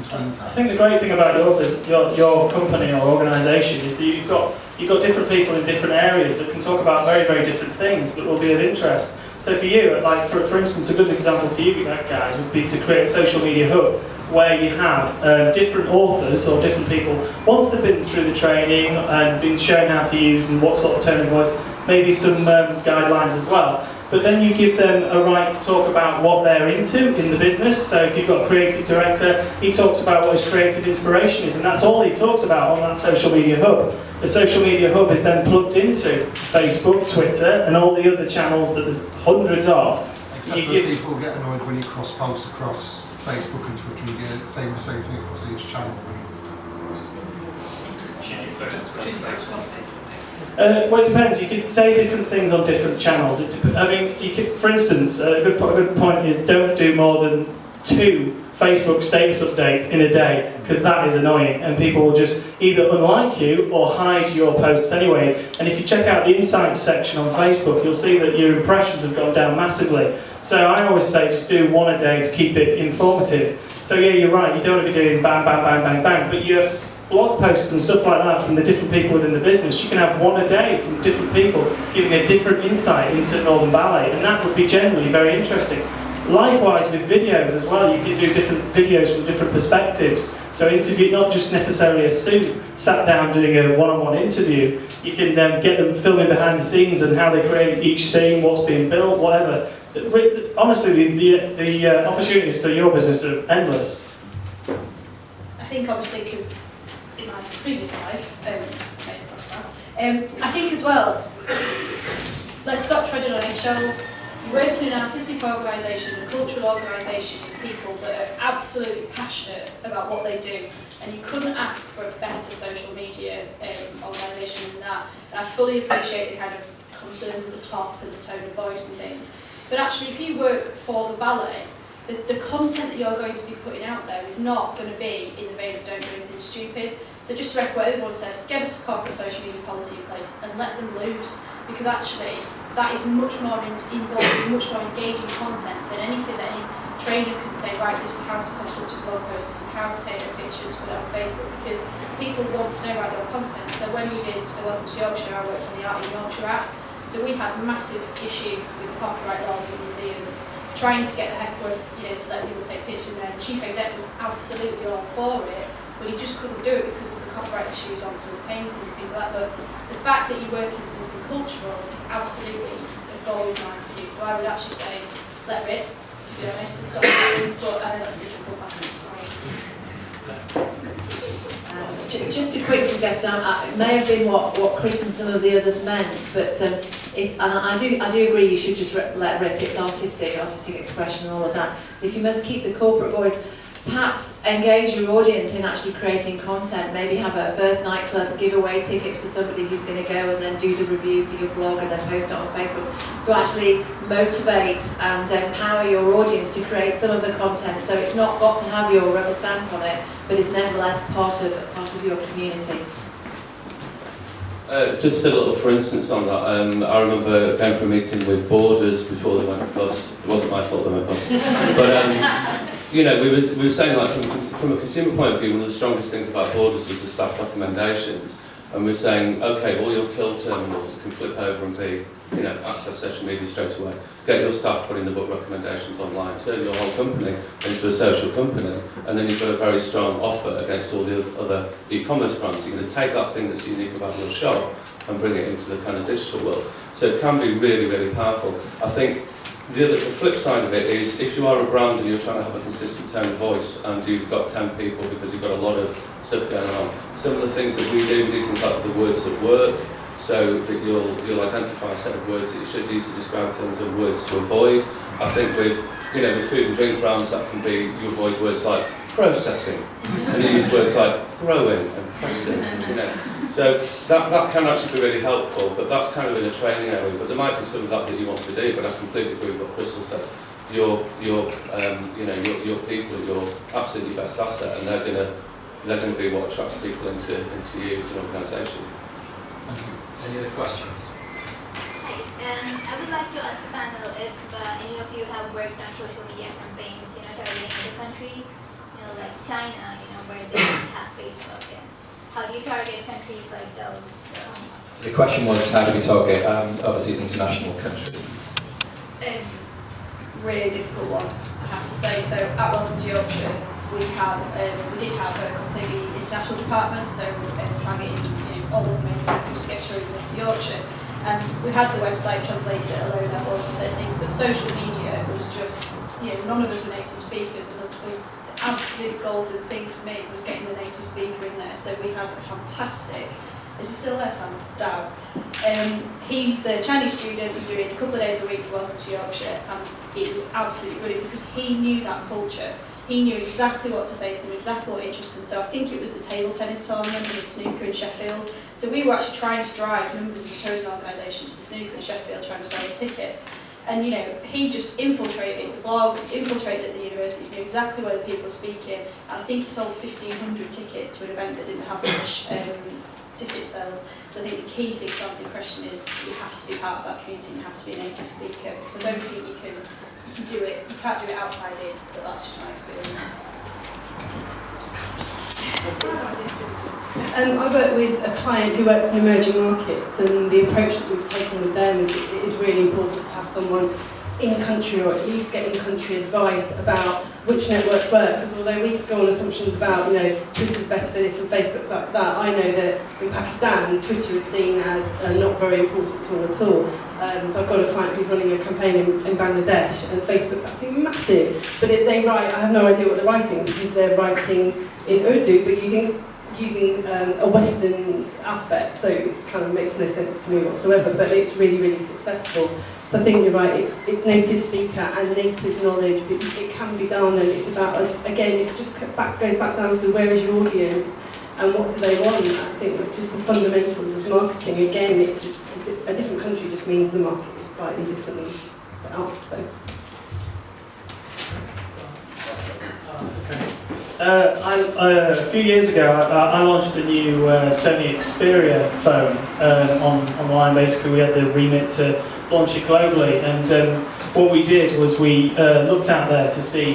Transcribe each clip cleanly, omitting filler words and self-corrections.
between tabs. I think the great thing about your company or organisation is that you've got different people in different areas that can talk about very, very different things that will be of interest. So for you, like for instance, a good example for you guys would be to create a social media hub where you have different authors or different people, once they've been through the training and been shown how to use and what sort of tone of voice, maybe some guidelines as well. But then you give them a right to talk about what they're into in the business. So if you've got a creative director, he talks about what his creative inspiration is, and that's all he talks about on that social media hub. The social media hub is then plugged into Facebook, Twitter, and all the other channels that there's hundreds of. Except for people get annoyed when you cross-post across Facebook and Twitter and get the same thing across each channel. Well, it depends. You could say different things on different channels. I mean, you could, for instance, a good point is don't do more than 2 Facebook status updates in a day, because that is annoying, and people will just either unlike you or hide your posts anyway. And if you check out the insights section on Facebook, you'll see that your impressions have gone down massively. So I always say just do 1 a day to keep it informative. So yeah, you're right. You don't want to be doing bang, bang, bang, bang, bang, but you're blog posts and stuff like that from the different people within the business, you can have 1 a day from different people giving a different insight into Northern Ballet, and that would be generally very interesting. Likewise with videos as well, you can do different videos from different perspectives. So interview, not just necessarily a Sue sat down doing a one-on-one interview, you can get them filming behind the scenes and how they create each scene, what's being built, whatever. Honestly, the opportunities for your business are endless. I think obviously because in my previous life, I think as well, let's stop treading on eggshells. You work in an artistic organisation, a cultural organisation with people that are absolutely passionate about what they do, and you couldn't ask for a better social media organisation than that. And I fully appreciate the kind of concerns at the top and the tone of voice and things. But actually, if you work for the ballet, the content that you're going to be putting out there is not going to be in the vein of don't do anything stupid. So just to echo what everyone said, get us a corporate social media policy in place and let them loose, because actually that is much more involved, much more engaging content than anything that any trainer can say, right, this is how to construct a blog post, this is how to take a picture to put it on Facebook, because people want to know about your content. So when we did the Welcome to Yorkshire, I worked on the Art in Yorkshire app, so we had massive issues with copyright laws in museums, trying to get the Heckworth, to let people take pictures in there. The chief exec was absolutely all for it, but he just couldn't do it because of the copyright issues on some of the paintings and things like that. But the fact that you work in something cultural is absolutely a gold mine for you. So I would actually say, let rip, to be honest, and stop doing, but that's a difficult passage. Just a quick suggestion. It may have been what Chris and some of the others meant, but I do agree you should just let rip. It's artistic expression and all of that. If you must keep the corporate voice, perhaps engage your audience in actually creating content. Maybe have a first nightclub, give away tickets to somebody who's going to go and then do the review for your blog and then post it on Facebook. So actually motivate and empower your audience to create some of the content. So it's not got to have your rubber stamp on it, but it's nevertheless part of your community. Just a little for instance on that, I remember going for a meeting with Borders before they went bust. It wasn't my fault they went bust. But we were saying, like, from a consumer point of view, one of the strongest things about Borders was the staff recommendations. And we're saying, okay, all your till terminals can flip over and be, access social media straight away. Get your staff putting the book recommendations online, turn your whole company into a social company, and then you've got a very strong offer against all the other e-commerce brands. You're going to take that thing that's unique about your shop and bring it into the kind of digital world. So it can be really, really powerful. I think the flip side of it is, if you are a brand and you're trying to have a consistent tone of voice and you've got 10 people because you've got a lot of stuff going on, some of the things that we do things like the words of work, so that you'll identify a set of words that you should use to describe things and words to avoid. I think with food and drink brands, that can be, you avoid words like processing and you use words like growing and pressing. So that can actually be really helpful, but that's kind of in a training area. But there might be some of that you want to do. But I completely agree with what Crystal said. Your people are your absolutely best asset, and they're going to be what attracts people into you as an organisation. Thank you. Any other questions? Hi, I would like to ask the panel if any of you have worked on social media campaigns, targeting other countries, like China, Facebook, and how do you target countries like those? So the question was, how do we target overseas international countries? Really difficult one, I have to say. So at Welcome to Yorkshire, we did have a completely international department, so targeting all of the main countries to get tourism into Yorkshire. And we had the website translated at a low level and certain things, but social media was just, none of us were native speakers, and the absolute golden thing for me was getting the native speaker in there. So we had a fantastic, is he still there, Sam? Dow. He's a Chinese student, was doing a couple of days a week for Welcome to Yorkshire, and it was absolutely brilliant because he knew that culture. He knew exactly what to say to them, exactly what interested them. So I think it was the table tennis tournament and the snooker in Sheffield. So we were actually trying to drive members of the tourism organisation to the snooker in Sheffield, trying to sell the tickets. And he just infiltrated the blogs, infiltrated the universities, knew exactly where the people were speaking. And I think he sold 1,500 tickets to an event that didn't have much ticket sales. So I think the key thing to answer your question is you have to be part of that community and you have to be a native speaker, because I don't think you can do it, you can't do it outside in, but that's just my experience. I work with a client who works in emerging markets, and the approach that we've taken with them is really important to have someone in country, or at least get in country advice about which networks work, because although we could go on assumptions about, this is best for this and Facebook's like that, I know that in Pakistan, Twitter is seen as not very important tool at all. So I've got a client who's running a campaign in Bangladesh, and Facebook's absolutely massive, but they write, I have no idea what they're writing, because they're writing in Urdu, but using a Western alphabet, so it kind of makes no sense to me whatsoever, but it's really, really successful. So I think you're right, it's native speaker and native knowledge, but it can be done, and it's about, again, it's just goes back down to where is your audience and what do they want. I think just the fundamentals of marketing, again, it's just a different country just means the market is slightly differently set up. So. A few years ago, I launched a new Sony Xperia phone online. Basically, we had the remit to launch it globally, and what we did was we looked out there to see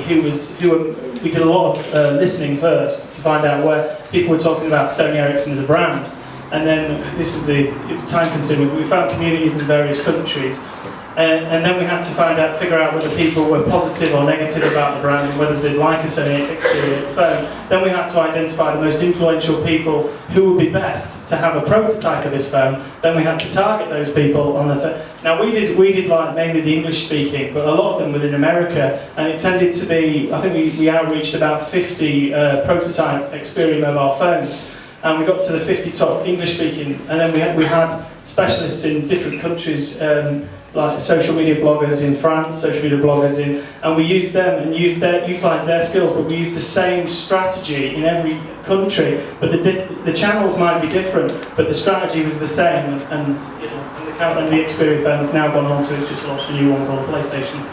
we did a lot of listening first to find out where people were talking about Sony Ericsson as a brand, and then it was time consuming. We found communities in various countries. And then we had to figure out whether people were positive or negative about the brand and whether they'd like a Sony Xperia phone. Then we had to identify the most influential people who would be best to have a prototype of this phone. Then we had to target those people on the phone. Now we did like mainly the English speaking, but a lot of them were in America, and it tended to be, I think we outreached about 50 prototype Xperia mobile phones. And we got to the 50 top English speaking, and then we had specialists in different countries, like social media bloggers in France, social media bloggers and we used them and utilised their skills, but we used the same strategy in every country, but the channels might be different, but the strategy was the same, and the Xperia phone's now gone on to, it's just launched a new one called PlayStation